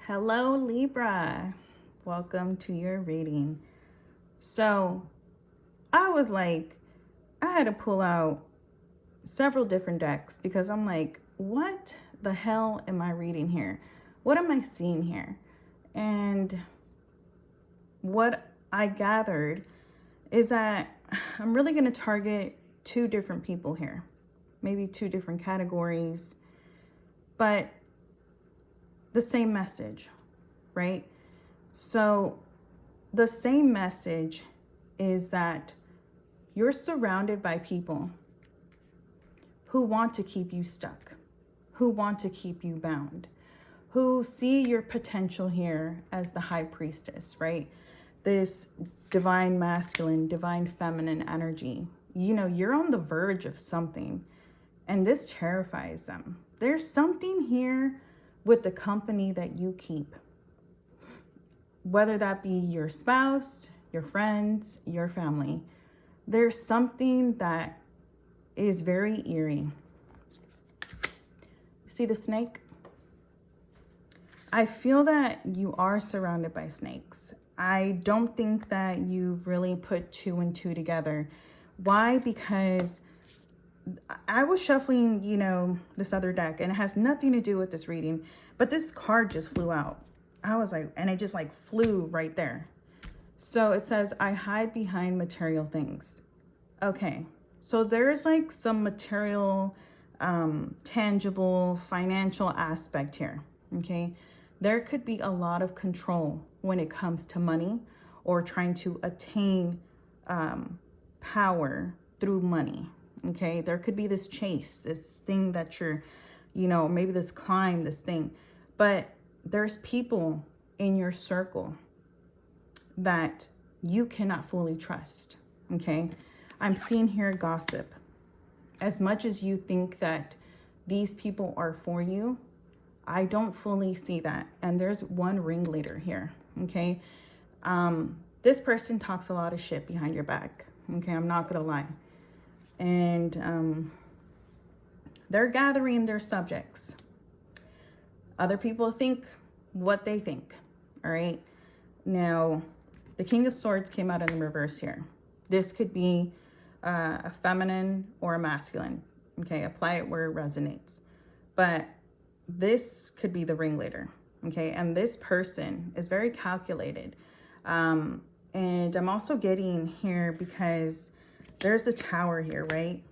Hello, Libra. Welcome to your reading. So, I had to pull out several different decks because I'm like, what the hell am I reading here? What am I seeing here? And what I gathered is that I'm really going to target two different people here, maybe two different categories, but the same message, right? So the same message is that you're surrounded by people who want to keep you stuck, who want to keep you bound, who see your potential here as the high priestess, right? This divine masculine, divine feminine energy. You know, you're on the verge of something, and this terrifies them. There's something here with the company that you keep, whether that be your spouse, your friends, your family. There's something that is very eerie. See the snake? I feel that you are surrounded by snakes. I don't think that you've really put two and two together. Why? Because I was shuffling, this other deck, and it has nothing to do with this reading, but this card just flew out. I was like, and it just like flew right there. So it says, I hide behind material things. Okay, so there's like some material, tangible, financial aspect here, okay? There could be a lot of control when it comes to money or trying to attain power through money, okay? There could be this chase, this thing that you're, maybe this climb, this thing. But there's people in your circle that you cannot fully trust, okay? I'm seeing here gossip. As much as you think that these people are for you, I don't fully see that. And there's one ringleader here, okay? This person talks a lot of shit behind your back, okay? I'm not gonna lie. And they're gathering their subjects. Other people think what they think, all right? Now, the King of Swords came out in the reverse here. This could be a feminine or a masculine, okay? Apply it where it resonates. But this could be the ringleader, okay? And this person is very calculated. And I'm also getting here because there's a tower here, right?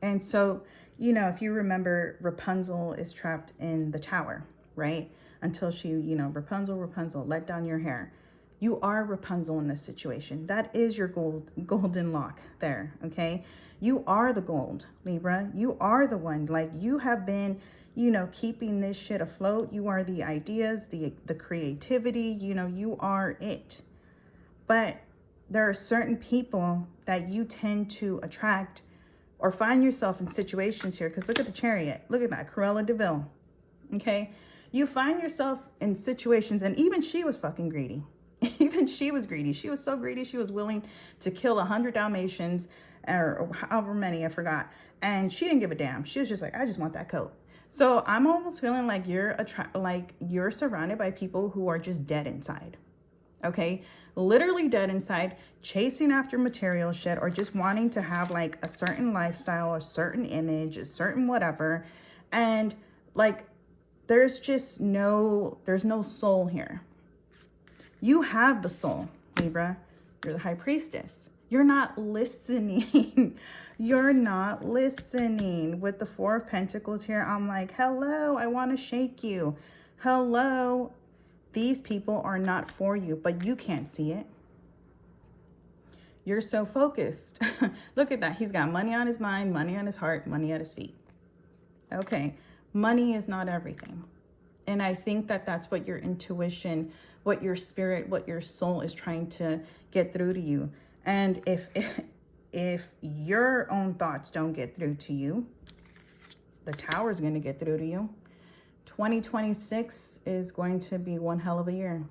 And so, if you remember, Rapunzel is trapped in the tower, right? Until she, Rapunzel, let down your hair. You are Rapunzel in this situation. That is your golden lock there, okay? You are the gold, Libra. You are the one. Like, you have been, keeping this shit afloat. You are the ideas, the creativity, you are it. But there are certain people that you tend to attract or find yourself in situations here. Because look at the Chariot. Look at that, Cruella de Vil, okay? You find yourself in situations, and even she was fucking greedy. Even she was greedy. She was so greedy, she was willing to kill 100 Dalmatians, or however many, I forgot. And she didn't give a damn. She was just like, I just want that coat. So I'm almost feeling like you're surrounded by people who are just dead inside. Okay? Literally dead inside, chasing after material shit, or just wanting to have like a certain lifestyle, a certain image, a certain whatever. And like, there's no soul here. You have the soul, Libra. You're the high priestess. You're not listening. You're not listening. With the Four of Pentacles here, I'm like, hello, I want to shake you. Hello. These people are not for you, but you can't see it. You're so focused. Look at that. He's got money on his mind, money on his heart, money at his feet. Okay. Money is not everything. And I think that that's what your intuition, what your spirit, what your soul is trying to get through to you. And if your own thoughts don't get through to you, the tower is going to get through to you. 2026 is going to be one hell of a year.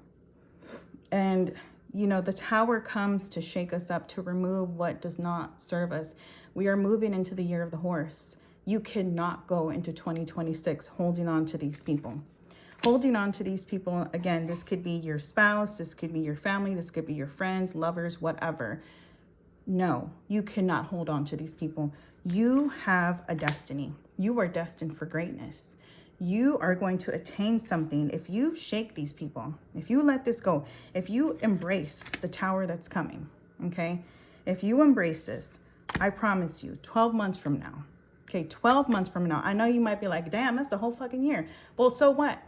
And, the tower comes to shake us up, to remove what does not serve us. We are moving into the year of the horse. You cannot go into 2026 holding on to these people. Holding on to these people, again, this could be your spouse, this could be your family, this could be your friends, lovers, whatever. No, you cannot hold on to these people. You have a destiny. You are destined for greatness. You are going to attain something if you shake these people, if you let this go, if you embrace the tower that's coming, okay? If you embrace this, I promise you, 12 months from now, okay, 12 months from now, I know you might be like, damn, that's a whole fucking year. Well, so what?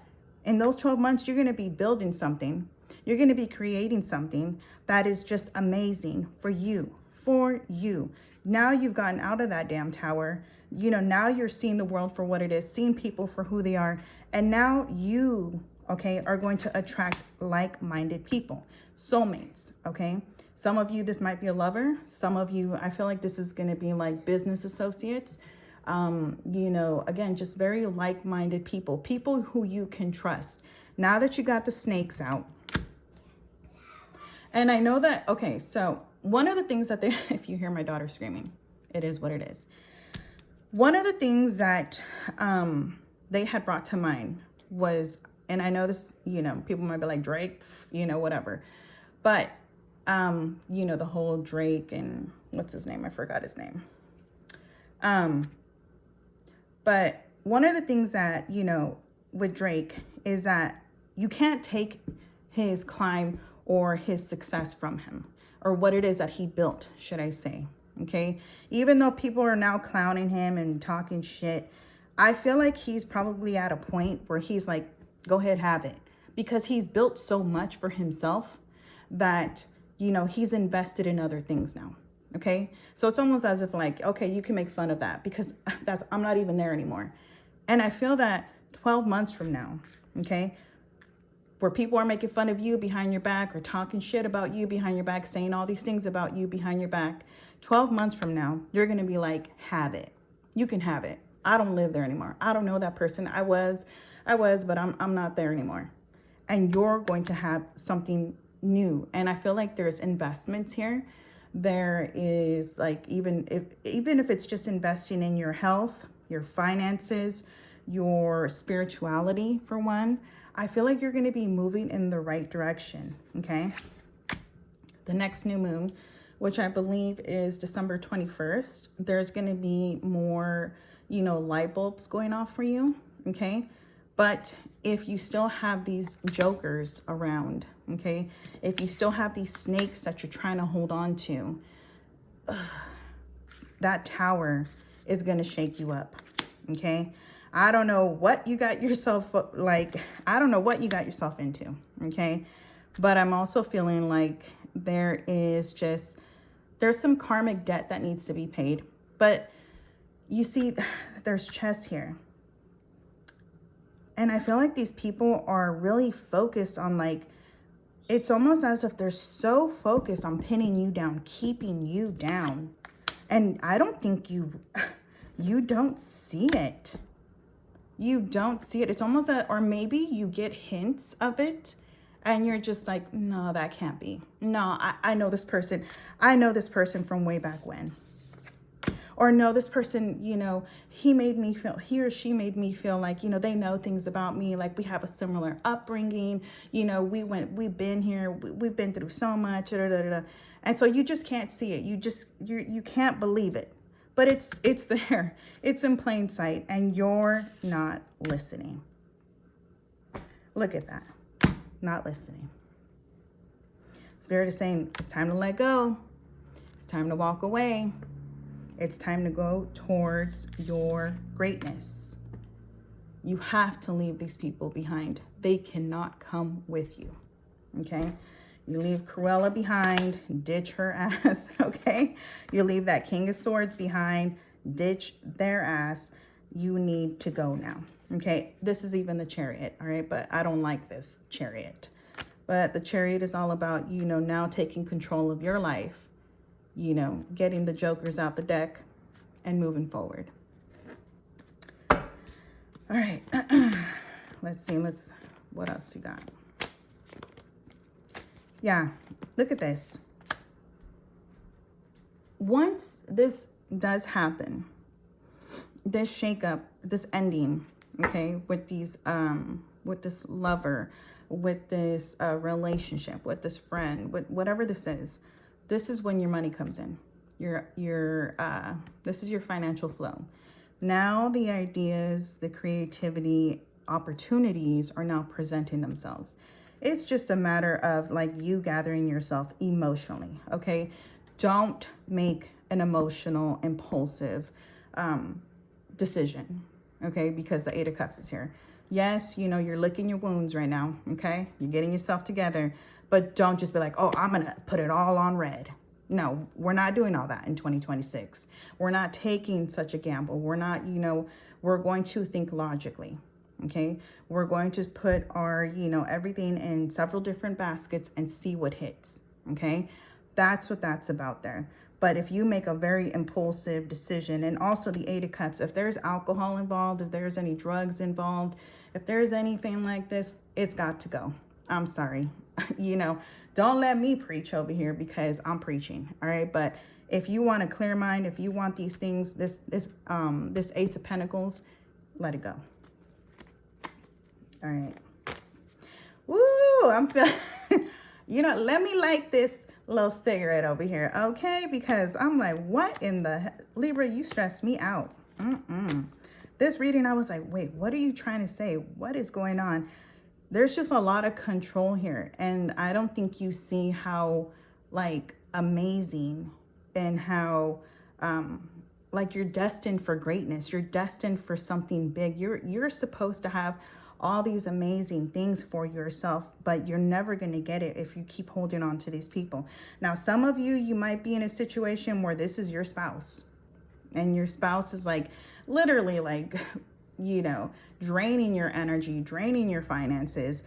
In those 12 months, you're going to be building something. You're going to be creating something that is just amazing for you, for you. Now you've gotten out of that damn tower. You know, now you're seeing the world for what it is, seeing people for who they are. And now you, okay, are going to attract like-minded people, soulmates, okay? Some of you, this might be a lover. Some of you, I feel like this is going to be like business associates. You know, again, just very like-minded people, people who you can trust. Now that you got the snakes out. And I know that, okay, so one of the things that they, if you hear my daughter screaming, it is what it is. One of the things that they had brought to mind was, and I know this, you know, people might be like, Drake, you know, whatever. But, you know, the whole Drake and what's his name? I forgot his name. But one of the things that, you know, with Drake is that you can't take his climb or his success from him, or what it is that he built, should I say. Okay. Even though people are now clowning him and talking shit, I feel like he's probably at a point where he's like, go ahead, have it. Because he's built so much for himself that, you know, he's invested in other things now. Okay. So it's almost as if like, okay, you can make fun of that because I'm not even there anymore. And I feel that 12 months from now, okay, where people are making fun of you behind your back or talking shit about you behind your back, saying all these things about you behind your back, 12 months from now, you're going to be like, have it. You can have it. I don't live there anymore. I don't know that person. I was, but I'm not there anymore. And you're going to have something new. And I feel like there's investments here. There is like, even if it's just investing in your health, your finances, your spirituality for one, I feel like you're going to be moving in the right direction. Okay. The next new moon, which I believe is December 21st, there's going to be more, you know, light bulbs going off for you. Okay. But if you still have these jokers around, okay, if you still have these snakes that you're trying to hold on to, that tower is going to shake you up. Okay. I don't know what you got yourself I don't know what you got yourself into. Okay. But I'm also feeling like there's some karmic debt that needs to be paid. But you see, there's chess here. And I feel like these people are really focused on like, it's almost as if they're so focused on pinning you down, keeping you down. And I don't think you don't see it. You don't see it. It's almost that, or maybe you get hints of it and you're just like, no, that can't be. No, I know this person. I know this person from way back when. Or no, this person, you know, he or she made me feel like, you know, they know things about me. Like we have a similar upbringing. You know, we've been here. We've been through so much. Da, da, da, da. And so you just can't see it. You can't believe it. But it's there. It's in plain sight. And you're not listening. Look at that. Not listening. Spirit is saying, it's time to let go. It's time to walk away. It's time to go towards your greatness. You have to leave these people behind. They cannot come with you. Okay? You leave Cruella behind, ditch her ass, okay? You leave that King of Swords behind, ditch their ass. You need to go now, okay? This is even the Chariot, all right? But I don't like this Chariot. But the Chariot is all about, you know, now taking control of your life, you know, getting the jokers out the deck and moving forward. All right. Let's see. What else you got? Yeah, look at this. Once this does happen, this shakeup, this ending, okay, with these with this lover, with this relationship, with this friend, with whatever this is when your money comes in. This is your financial flow. Now the ideas, the creativity, opportunities are now presenting themselves. It's just a matter of like you gathering yourself emotionally, okay? Don't make an emotional, impulsive decision, okay? Because the Eight of Cups is here. Yes, you know, you're licking your wounds right now, okay? You're getting yourself together, but don't just be like, oh, I'm gonna put it all on red. No, we're not doing all that in 2026. We're not taking such a gamble. We're not, you know, we're going to think logically, okay? We're going to put our, you know, everything in several different baskets and see what hits, okay? That's what that's about there. But if you make a very impulsive decision, and also the Eight of Cups, if there's alcohol involved, if there's any drugs involved, if there's anything like this, it's got to go. I'm sorry. You know, don't let me preach over here because I'm preaching. All right. But if you want a clear mind, if you want these things, this Ace of Pentacles, let it go. All right. Woo, I'm feeling, you know, let me light this little cigarette over here, okay? Because I'm like, what in the Libra, you stressed me out. This reading, I was like, wait, what are you trying to say? What is going on? There's just a lot of control here, and I don't think you see how like amazing and how like you're destined for greatness. You're destined for something big. You're supposed to have all these amazing things for yourself, but you're never going to get it if you keep holding on to these people. Now, some of you might be in a situation where this is your spouse, and your spouse is like literally like, you know, draining your energy, draining your finances,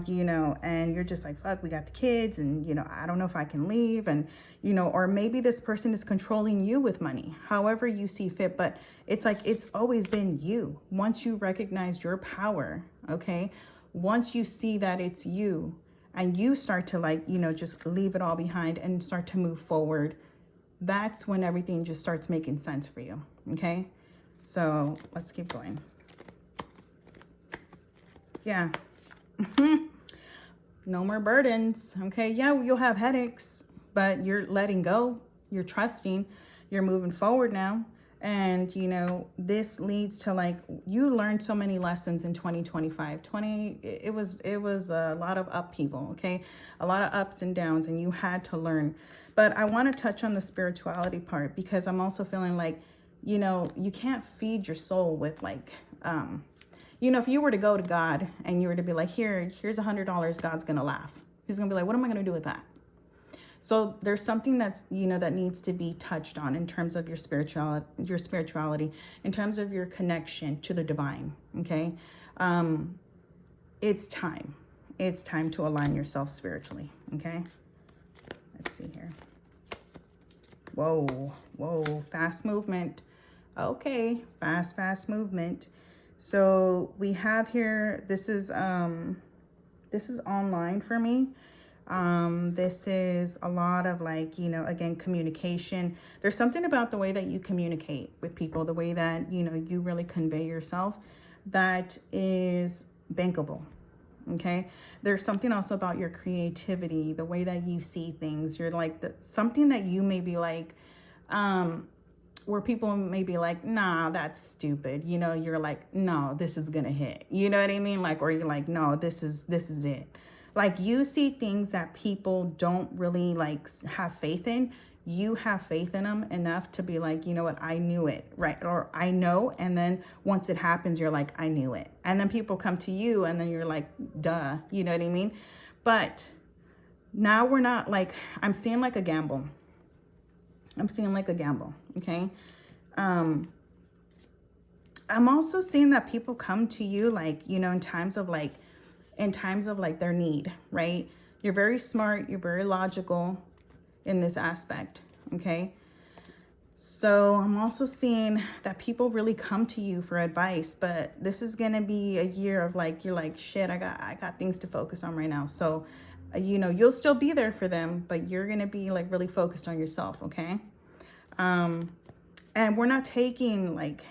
you know, and you're just like, fuck, we got the kids, and, you know, I don't know if I can leave, and, you know, or maybe this person is controlling you with money, however you see fit, but it's like, it's always been you. Once you recognize your power, okay, once you see that it's you, and you start to like, you know, just leave it all behind and start to move forward, that's when everything just starts making sense for you, okay? So let's keep going. Yeah. No more burdens. Okay. Yeah, you'll have headaches, but you're letting go. You're trusting. You're moving forward now. And, you know, this leads to like, you learned so many lessons in 2025. It was a lot of upheaval. Okay. A lot of ups and downs, and you had to learn. But I want to touch on the spirituality part, because I'm also feeling like, you know, you can't feed your soul with like, you know, if you were to go to God and you were to be like, here's $100, God's going to laugh. He's going to be like, what am I going to do with that? So there's something that's, you know, that needs to be touched on in terms of your spirituality, in terms of your connection to the divine. Okay. It's time to align yourself spiritually. Okay. Let's see here. Whoa, fast movement. Okay, fast movement. So we have here, this is online for me. This is a lot of like, you know, again, communication. There's something about the way that you communicate with people, the way that, you know, you really convey yourself, that is bankable. Okay. There's something also about your creativity, the way that you see things. You're like something that you may be like, where people may be like, nah, that's stupid. You know, you're like, no, this is going to hit. You know what I mean? Like, or you're like, no, this is it. Like, you see things that people don't really like have faith in. You have faith in them enough to be like, you know what, I knew it, right? Or I know. And then once it happens, you're like, I knew it. And then people come to you and then you're like, duh, you know what I mean? But now we're not like, I'm seeing like a gamble. Okay. I'm also seeing that people come to you like, you know, in times of like their need, right? You're very smart. You're very logical in this aspect. Okay. So I'm also seeing that people really come to you for advice, but this is going to be a year of like, you're like, shit, I got things to focus on right now. So, you know, you'll still be there for them, but you're going to be like really focused on yourself. Okay. And we're not taking like,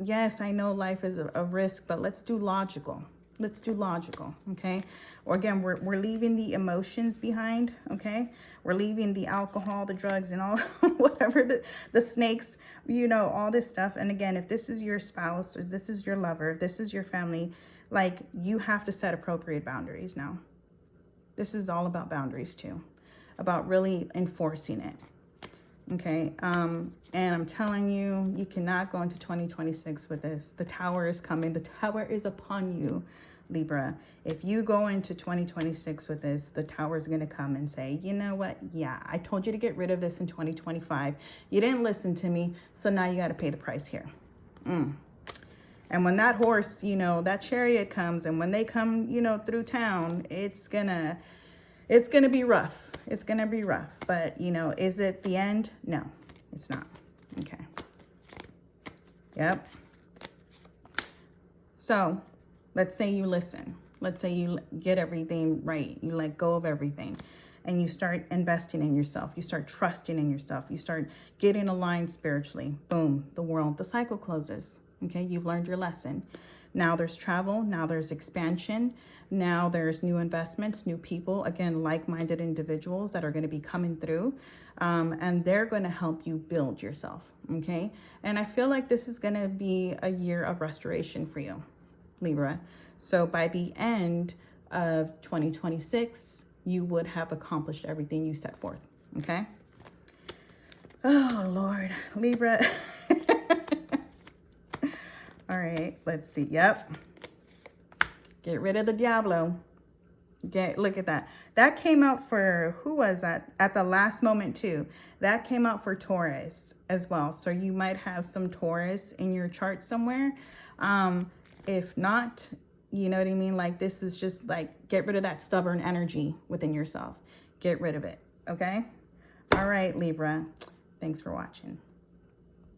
yes, I know life is a risk, but let's do logical. Let's do logical, okay? Or again, we're leaving the emotions behind, okay? We're leaving the alcohol, the drugs, and all, whatever, the snakes, you know, all this stuff. And again, if this is your spouse or this is your lover, if this is your family, like, you have to set appropriate boundaries now. This is all about boundaries too, about really enforcing it. Okay, and I'm telling you, you cannot go into 2026 with this. The tower is coming. The tower is upon you, Libra. If you go into 2026 with this, the tower is going to come and say, you know what? Yeah, I told you to get rid of this in 2025. You didn't listen to me, so now you got to pay the price here. And when that horse, you know, that chariot comes, and when they come, you know, through town, it's gonna be rough. It's gonna be rough. But, you know, is it the end? No, it's not. Okay. Yep. So let's say you listen. Let's say you get everything right. You let go of everything. And you start investing in yourself. You start trusting in yourself. You start getting aligned spiritually. Boom, the cycle closes. Okay, you've learned your lesson. Now there's travel. Now there's expansion. Now there's new investments, new people, again, like-minded individuals that are going to be coming through, and they're going to help you build yourself, okay? And I feel like this is going to be a year of restoration for you, Libra. So by the end of 2026, you would have accomplished everything you set forth, okay? Oh, Lord, Libra. All right, let's see. Yep. Get rid of the Diablo. Look at that. That came out for, who was that? At the last moment too. That came out for Taurus as well. So you might have some Taurus in your chart somewhere. If not, you know what I mean? Like, this is just like, get rid of that stubborn energy within yourself. Get rid of it. Okay? All right, Libra. Thanks for watching.